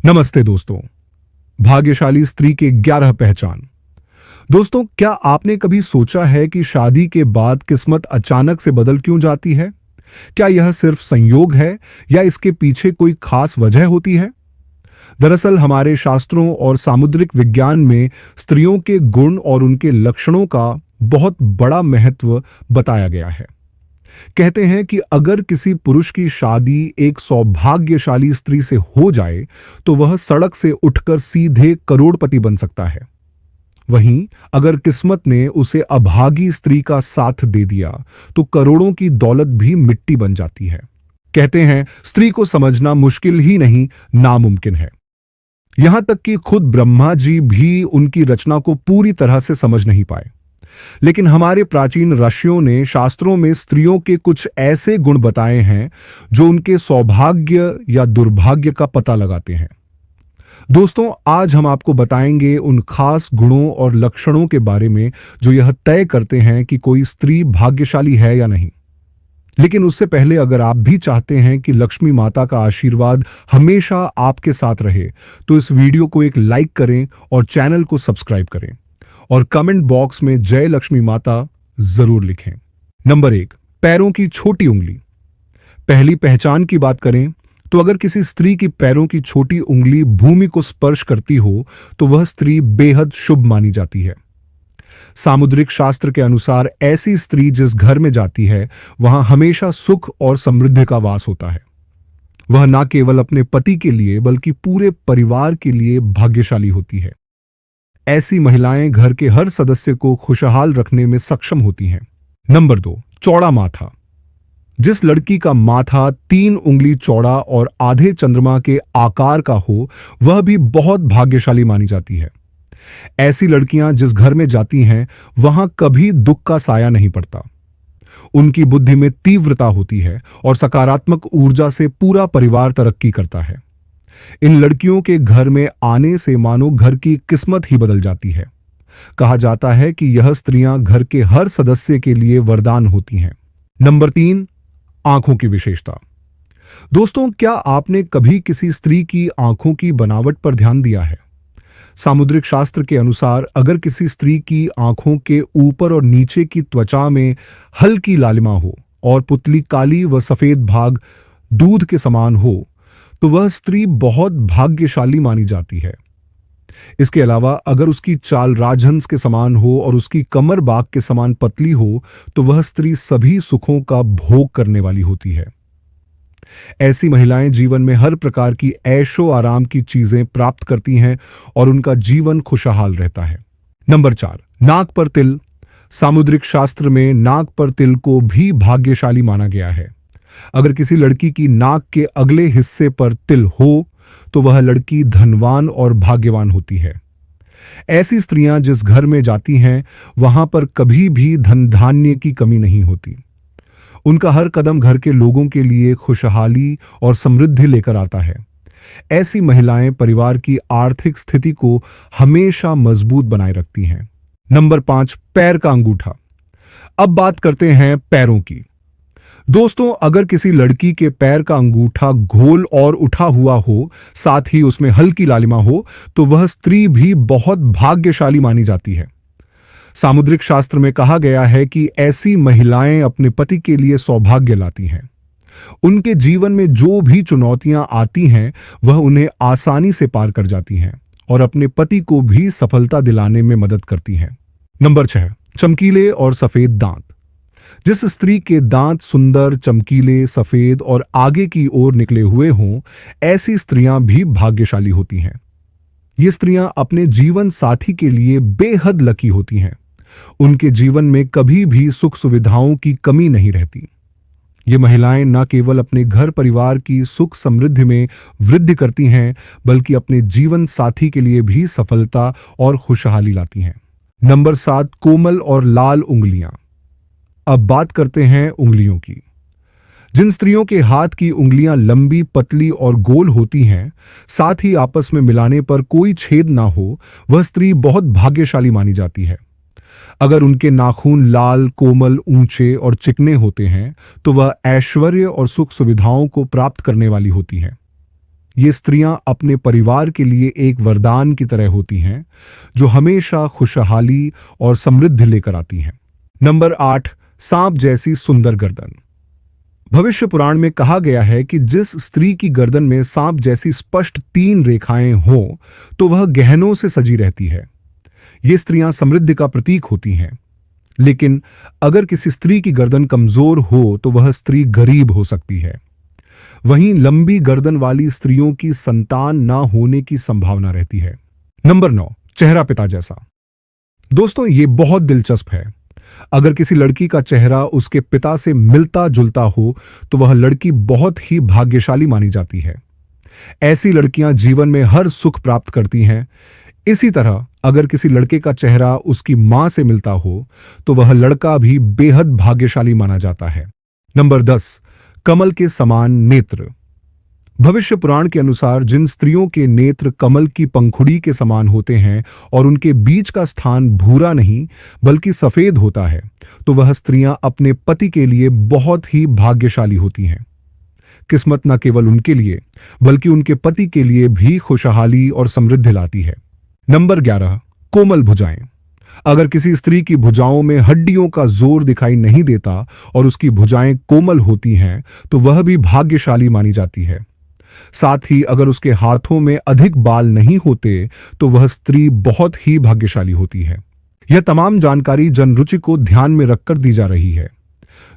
नमस्ते दोस्तों। भाग्यशाली स्त्री के 11 पहचान। दोस्तों, क्या आपने कभी सोचा है कि शादी के बाद किस्मत अचानक से बदल क्यों जाती है? क्या यह सिर्फ संयोग है या इसके पीछे कोई खास वजह होती है? दरअसल हमारे शास्त्रों और सामुद्रिक विज्ञान में स्त्रियों के गुण और उनके लक्षणों का बहुत बड़ा महत्व बताया गया है। कहते हैं कि अगर किसी पुरुष की शादी एक सौभाग्यशाली स्त्री से हो जाए तो वह सड़क से उठकर सीधे करोड़पति बन सकता है। वहीं अगर किस्मत ने उसे अभागी स्त्री का साथ दे दिया तो करोड़ों की दौलत भी मिट्टी बन जाती है। कहते हैं स्त्री को समझना मुश्किल ही नहीं, नामुमकिन है। यहां तक कि खुद ब्रह्मा जी भी उनकी रचना को पूरी तरह से समझ नहीं पाए। लेकिन हमारे प्राचीन ऋषियों ने शास्त्रों में स्त्रियों के कुछ ऐसे गुण बताए हैं जो उनके सौभाग्य या दुर्भाग्य का पता लगाते हैं। दोस्तों, आज हम आपको बताएंगे उन खास गुणों और लक्षणों के बारे में जो यह तय करते हैं कि कोई स्त्री भाग्यशाली है या नहीं। लेकिन उससे पहले अगर आप भी चाहते हैं कि लक्ष्मी माता का आशीर्वाद हमेशा आपके साथ रहे तो इस वीडियो को एक लाइक करें और चैनल को सब्सक्राइब करें और कमेंट बॉक्स में जय लक्ष्मी माता जरूर लिखें। नंबर 1, पैरों की छोटी उंगली। पहली पहचान की बात करें तो अगर किसी स्त्री की पैरों की छोटी उंगली भूमि को स्पर्श करती हो तो वह स्त्री बेहद शुभ मानी जाती है। सामुद्रिक शास्त्र के अनुसार ऐसी स्त्री जिस घर में जाती है वहां हमेशा सुख और समृद्धि का वास होता है। वह न केवल अपने पति के लिए बल्कि पूरे परिवार के लिए भाग्यशाली होती है। ऐसी महिलाएं घर के हर सदस्य को खुशहाल रखने में सक्षम होती हैं। नंबर 2, चौड़ा माथा। जिस लड़की का माथा 3 उंगली चौड़ा और आधे चंद्रमा के आकार का हो वह भी बहुत भाग्यशाली मानी जाती है। ऐसी लड़कियां जिस घर में जाती हैं वहां कभी दुख का साया नहीं पड़ता। उनकी बुद्धि में तीव्रता होती है और सकारात्मक ऊर्जा से पूरा परिवार तरक्की करता है। इन लड़कियों के घर में आने से मानो घर की किस्मत ही बदल जाती है। कहा जाता है कि यह स्त्रियां घर के हर सदस्य के लिए वरदान होती हैं। नंबर 3, आंखों की विशेषता। दोस्तों, क्या आपने कभी किसी स्त्री की आंखों की बनावट पर ध्यान दिया है? सामुद्रिक शास्त्र के अनुसार अगर किसी स्त्री की आंखों के ऊपर और नीचे की त्वचा में हल्की लालिमा हो और पुतली काली व सफेद भाग दूध के समान हो तो वह स्त्री बहुत भाग्यशाली मानी जाती है। इसके अलावा अगर उसकी चाल राजहंस के समान हो और उसकी कमर बाघ के समान पतली हो तो वह स्त्री सभी सुखों का भोग करने वाली होती है। ऐसी महिलाएं जीवन में हर प्रकार की ऐशो आराम की चीजें प्राप्त करती हैं और उनका जीवन खुशहाल रहता है। नंबर 4, नाक पर तिल। सामुद्रिक शास्त्र में नाक पर तिल को भी भाग्यशाली माना गया है। अगर किसी लड़की की नाक के अगले हिस्से पर तिल हो तो वह लड़की धनवान और भाग्यवान होती है। ऐसी स्त्रियां जिस घर में जाती हैं वहां पर कभी भी धन धान्य की कमी नहीं होती। उनका हर कदम घर के लोगों के लिए खुशहाली और समृद्धि लेकर आता है। ऐसी महिलाएं परिवार की आर्थिक स्थिति को हमेशा मजबूत बनाए रखती हैं। नंबर 5, पैर का अंगूठा। अब बात करते हैं पैरों की। दोस्तों, अगर किसी लड़की के पैर का अंगूठा गोल और उठा हुआ हो, साथ ही उसमें हल्की लालिमा हो, तो वह स्त्री भी बहुत भाग्यशाली मानी जाती है। सामुद्रिक शास्त्र में कहा गया है कि ऐसी महिलाएं अपने पति के लिए सौभाग्य लाती हैं। उनके जीवन में जो भी चुनौतियां आती हैं, वह उन्हें आसानी से पार कर जाती हैं और अपने पति को भी सफलता दिलाने में मदद करती हैं। नंबर 6, चमकीले और सफेद दांत। जिस स्त्री के दांत सुंदर, चमकीले, सफेद और आगे की ओर निकले हुए हों, ऐसी स्त्रियां भी भाग्यशाली होती हैं। ये स्त्रियां अपने जीवन साथी के लिए बेहद लकी होती हैं। उनके जीवन में कभी भी सुख सुविधाओं की कमी नहीं रहती। ये महिलाएं न केवल अपने घर परिवार की सुख समृद्धि में वृद्धि करती हैं बल्कि अपने जीवन साथी के लिए भी सफलता और खुशहाली लाती हैं। नंबर 7, कोमल और लाल उंगलियां। अब बात करते हैं उंगलियों की। जिन स्त्रियों के हाथ की उंगलियां लंबी, पतली और गोल होती हैं, साथ ही आपस में मिलाने पर कोई छेद ना हो, वह स्त्री बहुत भाग्यशाली मानी जाती है। अगर उनके नाखून लाल, कोमल, ऊंचे और चिकने होते हैं तो वह ऐश्वर्य और सुख सुविधाओं को प्राप्त करने वाली होती हैं। ये स्त्रियां अपने परिवार के लिए एक वरदान की तरह होती हैं, जो हमेशा खुशहाली और समृद्धि लेकर आती हैं। नंबर 8, सांप जैसी सुंदर गर्दन। भविष्य पुराण में कहा गया है कि जिस स्त्री की गर्दन में सांप जैसी स्पष्ट 3 रेखाएं हों, तो वह गहनों से सजी रहती है। ये स्त्रियां समृद्धि का प्रतीक होती हैं। लेकिन अगर किसी स्त्री की गर्दन कमजोर हो तो वह स्त्री गरीब हो सकती है। वहीं लंबी गर्दन वाली स्त्रियों की संतान ना होने की संभावना रहती है। नंबर 9, चेहरा पिता जैसा। दोस्तों, ये बहुत दिलचस्प है। अगर किसी लड़की का चेहरा उसके पिता से मिलता जुलता हो तो वह लड़की बहुत ही भाग्यशाली मानी जाती है। ऐसी लड़कियां जीवन में हर सुख प्राप्त करती हैं। इसी तरह अगर किसी लड़के का चेहरा उसकी मां से मिलता हो तो वह लड़का भी बेहद भाग्यशाली माना जाता है। नंबर 10, कमल के समान नेत्र। भविष्य पुराण के अनुसार जिन स्त्रियों के नेत्र कमल की पंखुड़ी के समान होते हैं और उनके बीच का स्थान भूरा नहीं बल्कि सफेद होता है, तो वह स्त्रियां अपने पति के लिए बहुत ही भाग्यशाली होती हैं। किस्मत न केवल उनके लिए बल्कि उनके पति के लिए भी खुशहाली और समृद्धि लाती है। नंबर 11, कोमल भुजाएं। अगर किसी स्त्री की भुजाओं में हड्डियों का जोर दिखाई नहीं देता और उसकी भुजाएं कोमल होती हैं, तो वह भी भाग्यशाली मानी जाती है। साथ ही अगर उसके हाथों में अधिक बाल नहीं होते तो वह स्त्री बहुत ही भाग्यशाली होती है। यह तमाम जानकारी जनरुचि को ध्यान में रखकर दी जा रही है।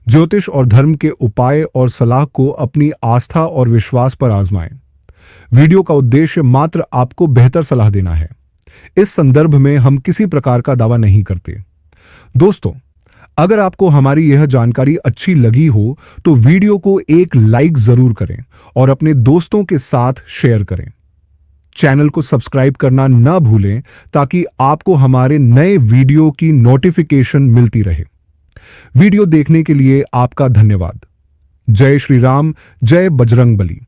ज्योतिष और धर्म के उपाय और सलाह को अपनी आस्था और विश्वास पर आजमाएं। वीडियो का उद्देश्य मात्र आपको बेहतर सलाह देना है। इस संदर्भ में हम किसी प्रकार का दावा नहीं करते। दोस्तों, अगर आपको हमारी यह जानकारी अच्छी लगी हो तो वीडियो को एक लाइक जरूर करें और अपने दोस्तों के साथ शेयर करें। चैनल को सब्सक्राइब करना ना भूलें ताकि आपको हमारे नए वीडियो की नोटिफिकेशन मिलती रहे। वीडियो देखने के लिए आपका धन्यवाद। जय श्री राम, जय बजरंग बली।